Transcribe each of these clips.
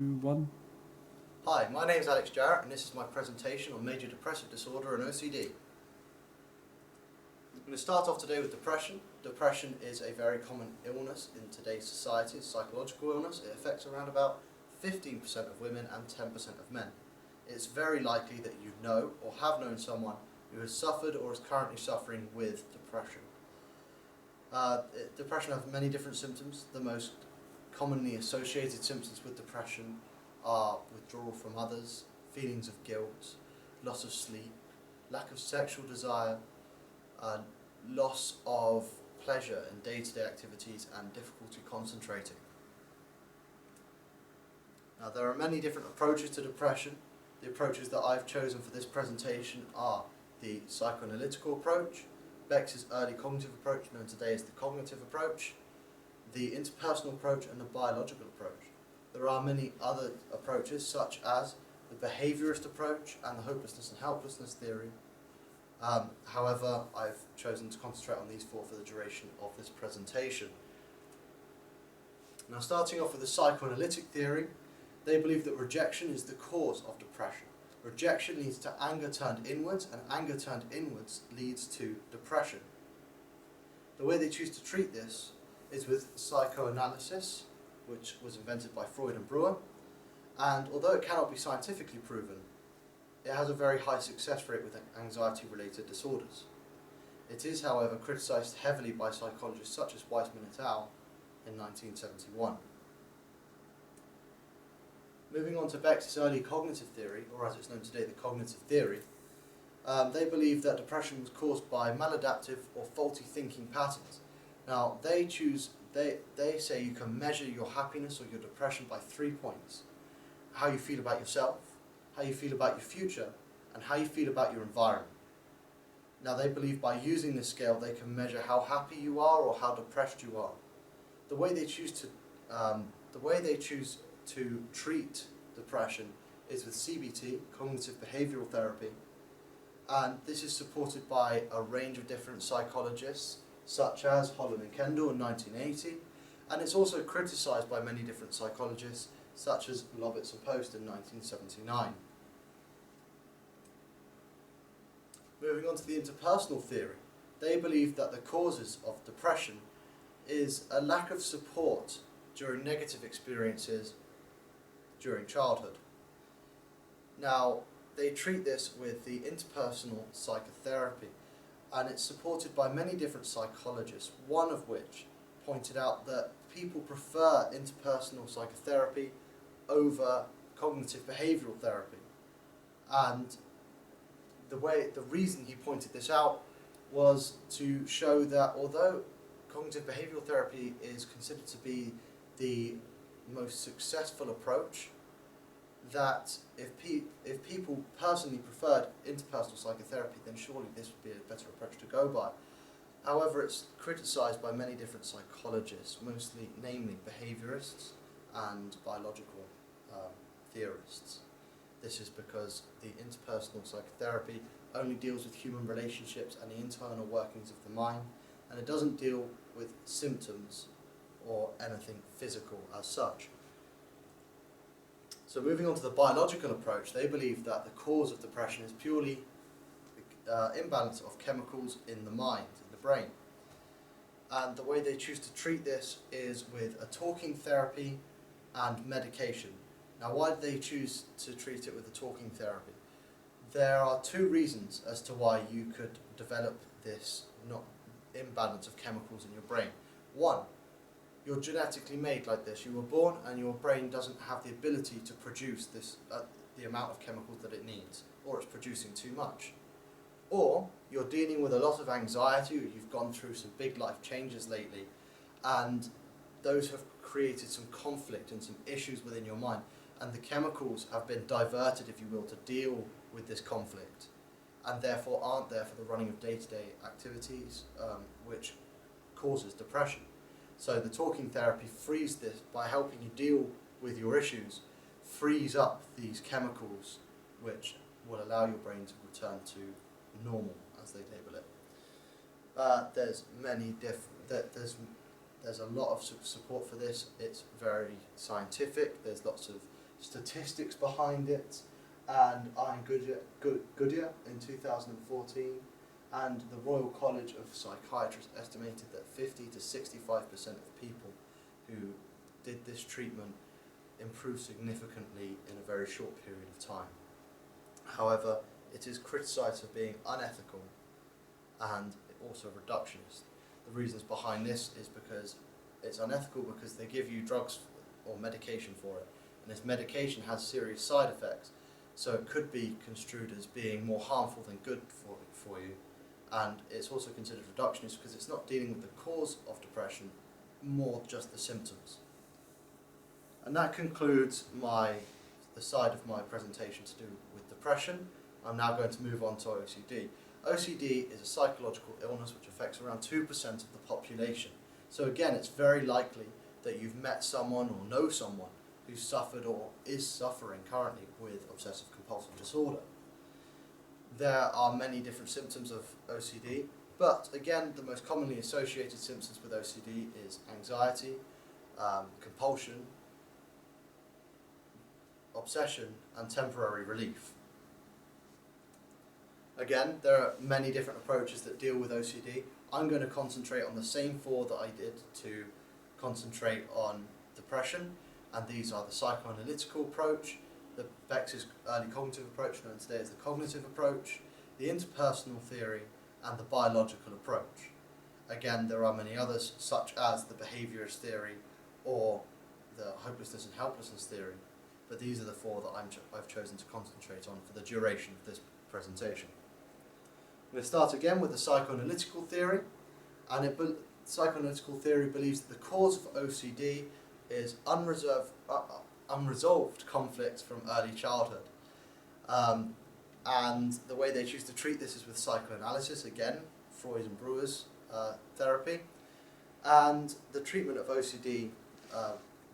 One. Hi, my name is Alex Jarrett and this is my presentation on major depressive disorder and OCD. I'm going to start off today with depression. Depression is a very common illness in today's society. It's a psychological illness. It affects around about 15% of women and 10% of men. It's very likely that you know or have known someone who has suffered or is currently suffering with depression. Depression has many different symptoms. The most commonly associated symptoms with depression are withdrawal from others, feelings of guilt, loss of sleep, lack of sexual desire, loss of pleasure in day-to-day activities, and difficulty concentrating. Now, there are many different approaches to depression. The approaches that I've chosen for this presentation are the psychoanalytical approach, Beck's early cognitive approach, known today as the cognitive approach, the interpersonal approach, and the biological approach. There are many other approaches, such as the behaviourist approach and the hopelessness and helplessness theory. However, I've chosen to concentrate on these four for the duration of this presentation. Now, starting off with the psychoanalytic theory, they believe that rejection is the cause of depression. Rejection leads to anger turned inwards, and anger turned inwards leads to depression. The way they choose to treat this is with psychoanalysis, which was invented by Freud and Breuer, and although it cannot be scientifically proven, it has a very high success rate with anxiety-related disorders. It is, however, criticised heavily by psychologists such as Weissman et al. In 1971. Moving on to Beck's early cognitive theory, or as it's known today, the cognitive theory, they believe that depression was caused by maladaptive or faulty thinking patterns. Now, they say you can measure your happiness or your depression by 3 points: how you feel about yourself, how you feel about your future, and how you feel about your environment. Now, they believe by using this scale they can measure how happy you are or how depressed you are. The way they choose to treat depression is with CBT, cognitive behavioural therapy, and this is supported by a range of different psychologists, such as Holland and Kendall in 1980, and it's also criticised by many different psychologists, such as Lovitz and Post in 1979. Moving on to the interpersonal theory, they believe that the causes of depression is a lack of support during negative experiences during childhood. Now, they treat this with the interpersonal psychotherapy, and it's supported by many different psychologists, one of which pointed out that people prefer interpersonal psychotherapy over cognitive behavioural therapy. And the reason he pointed this out was to show that although cognitive behavioural therapy is considered to be the most successful approach, that if people personally preferred interpersonal psychotherapy, then surely this would be a better approach to go by. However, it's criticised by many different psychologists, namely behaviourists and biological theorists. This is because the interpersonal psychotherapy only deals with human relationships and the internal workings of the mind, and it doesn't deal with symptoms or anything physical as such. So moving on to the biological approach, they believe that the cause of depression is purely the imbalance of chemicals in the mind, in the brain. And the way they choose to treat this is with a talking therapy and medication. Now, why do they choose to treat it with a talking therapy? There are two reasons as to why you could develop this imbalance of chemicals in your brain. One, you're genetically made like this. You were born and your brain doesn't have the ability to produce this the amount of chemicals that it needs, or it's producing too much. Or you're dealing with a lot of anxiety, or you've gone through some big life changes lately, and those have created some conflict and some issues within your mind, and the chemicals have been diverted, if you will, to deal with this conflict, and therefore aren't there for the running of day-to-day activities, which causes depression. So the talking therapy frees this by helping you deal with your issues, frees up these chemicals which will allow your brain to return to normal, as they label it. There's a lot of support for this. It's very scientific. There's lots of statistics behind it, and Ian Goodyear in 2014, and the Royal College of Psychiatrists estimated that 50 to 65% of people who did this treatment improved significantly in a very short period of time. However, it is criticised for being unethical and also reductionist. The reasons behind this is because it's unethical because they give you drugs or medication for it, and this medication has serious side effects, so it could be construed as being more harmful than good for you, and it's also considered reductionist because it's not dealing with the cause of depression, more just the symptoms. And that concludes the side of my presentation to do with depression. I'm now going to move on to OCD. OCD is a psychological illness which affects around 2% of the population. So again, it's very likely that you've met someone or know someone who suffered or is suffering currently with obsessive compulsive disorder. There are many different symptoms of OCD, but again, the most commonly associated symptoms with OCD is anxiety, compulsion, obsession, and temporary relief. Again, there are many different approaches that deal with OCD. I'm going to concentrate on the same four that I did to concentrate on depression, and these are the psychoanalytical approach, the Bex's early cognitive approach, known today as the cognitive approach, the interpersonal theory, and the biological approach. Again, there are many others, such as the behaviourist theory or the hopelessness and helplessness theory, but these are the four that I've chosen to concentrate on for the duration of this presentation. We'll start again with the psychoanalytical theory, and psychoanalytical theory believes that the cause of OCD is unresolved conflicts from early childhood. And the way they choose to treat this is with psychoanalysis, again, Freud and Breuer's therapy. And the treatment of OCD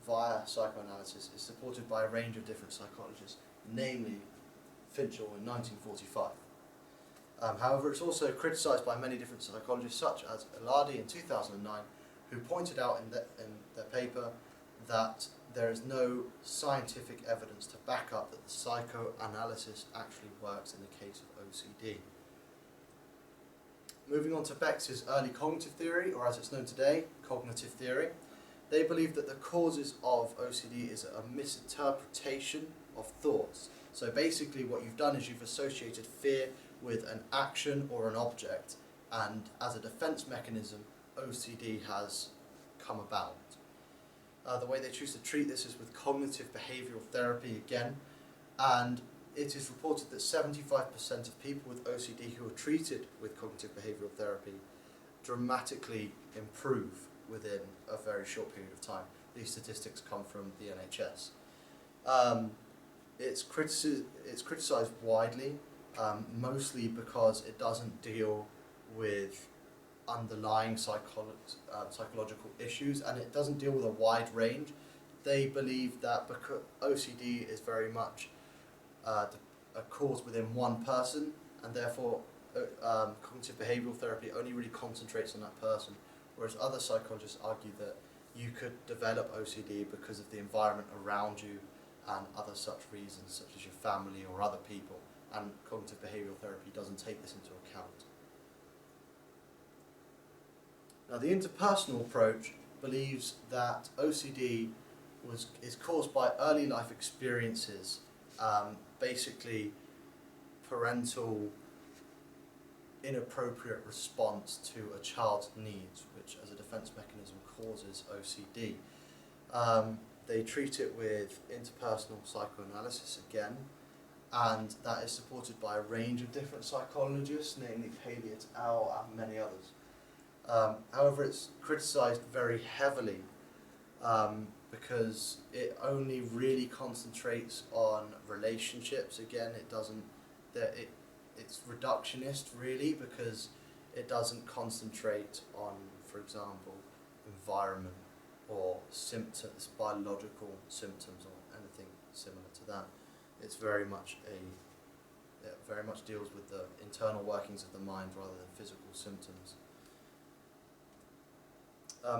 via psychoanalysis is supported by a range of different psychologists, namely Finchel in 1945. However, it's also criticised by many different psychologists, such as Eladi in 2009, who pointed out in their paper that there is no scientific evidence to back up that the psychoanalysis actually works in the case of OCD. Moving on to Bex's early cognitive theory, or as it's known today, cognitive theory. They believe that the causes of OCD is a misinterpretation of thoughts. So basically what you've done is you've associated fear with an action or an object, and as a defense mechanism, OCD has come about. The way they choose to treat this is with cognitive behavioural therapy again, and it is reported that 75% of people with OCD who are treated with cognitive behavioural therapy dramatically improve within a very short period of time. These statistics come from the NHS. It's criticised widely, mostly because it doesn't deal with underlying psychological issues, and it doesn't deal with a wide range. They believe that because OCD is very much a cause within one person, and therefore cognitive behavioural therapy only really concentrates on that person, whereas other psychologists argue that you could develop OCD because of the environment around you and other such reasons, such as your family or other people, and cognitive behavioural therapy doesn't take this into account. Now, the interpersonal approach believes that OCD is caused by early life experiences, basically parental inappropriate response to a child's needs, which as a defense mechanism causes OCD. They treat it with interpersonal psychoanalysis again, and that is supported by a range of different psychologists, namely Paley et al. And many others. However, it's criticised very heavily because it only really concentrates on relationships. Again, it's reductionist really, because it doesn't concentrate on, for example, environment or symptoms, biological symptoms or anything similar to that. It's very much deals with the internal workings of the mind rather than physical symptoms.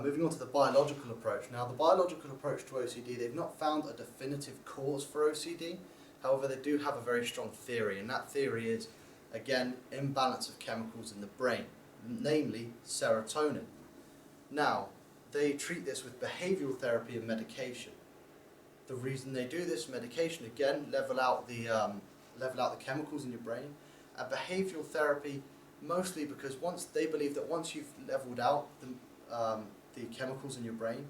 Moving on to the biological approach. Now, the biological approach to OCD, they've not found a definitive cause for OCD. However, they do have a very strong theory, and that theory is, again, imbalance of chemicals in the brain, namely serotonin. Now, they treat this with behavioural therapy and medication. The reason they do this, medication, again, level out the chemicals in your brain, and behavioural therapy, mostly because they believe that once you've leveled out the chemicals in your brain,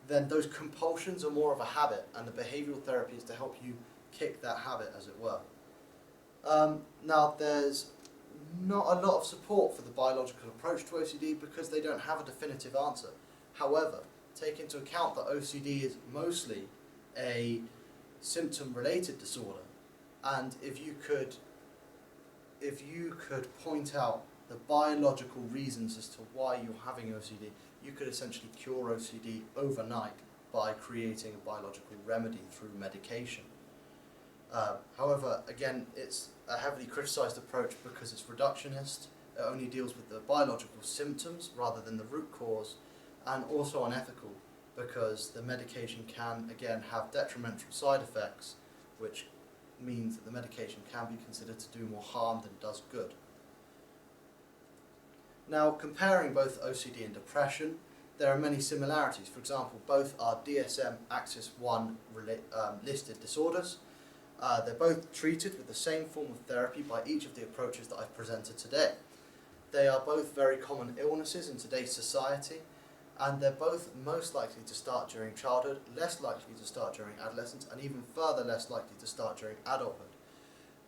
then those compulsions are more of a habit, and the behavioural therapy is to help you kick that habit, as it were. Now, there's not a lot of support for the biological approach to OCD because they don't have a definitive answer. However, take into account that OCD is mostly a symptom-related disorder, and if you could point out the biological reasons as to why you're having OCD, you could essentially cure OCD overnight by creating a biological remedy through medication. However, again, it's a heavily criticised approach because it's reductionist. It only deals with the biological symptoms rather than the root cause, and also unethical because the medication can, again, have detrimental side effects, which means that the medication can be considered to do more harm than it does good. Now, comparing both OCD and depression, there are many similarities. For example, both are DSM Axis 1 listed disorders. They're both treated with the same form of therapy by each of the approaches that I've presented today. They are both very common illnesses in today's society, and they're both most likely to start during childhood, less likely to start during adolescence, and even further less likely to start during adulthood.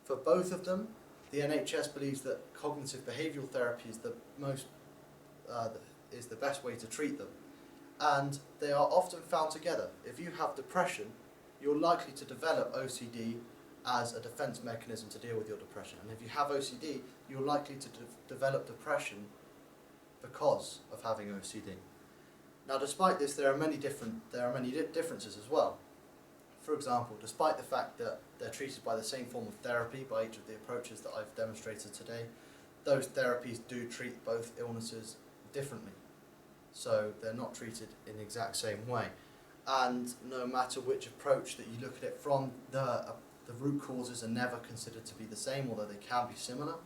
For both of them, the NHS believes that cognitive behavioural therapy is the best way to treat them, and they are often found together. If you have depression, you're likely to develop OCD as a defence mechanism to deal with your depression, and if you have OCD, you're likely to develop depression because of having OCD. Now, despite this, there are many differences as well. For example, despite the fact that they're treated by the same form of therapy by each of the approaches that I've demonstrated today, those therapies do treat both illnesses differently. So they're not treated in the exact same way. And no matter which approach that you look at it from, the root causes are never considered to be the same, although they can be similar.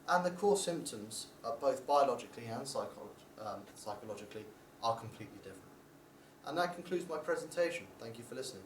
And the core symptoms, both biologically and psychologically, are completely different. And that concludes my presentation. Thank you for listening.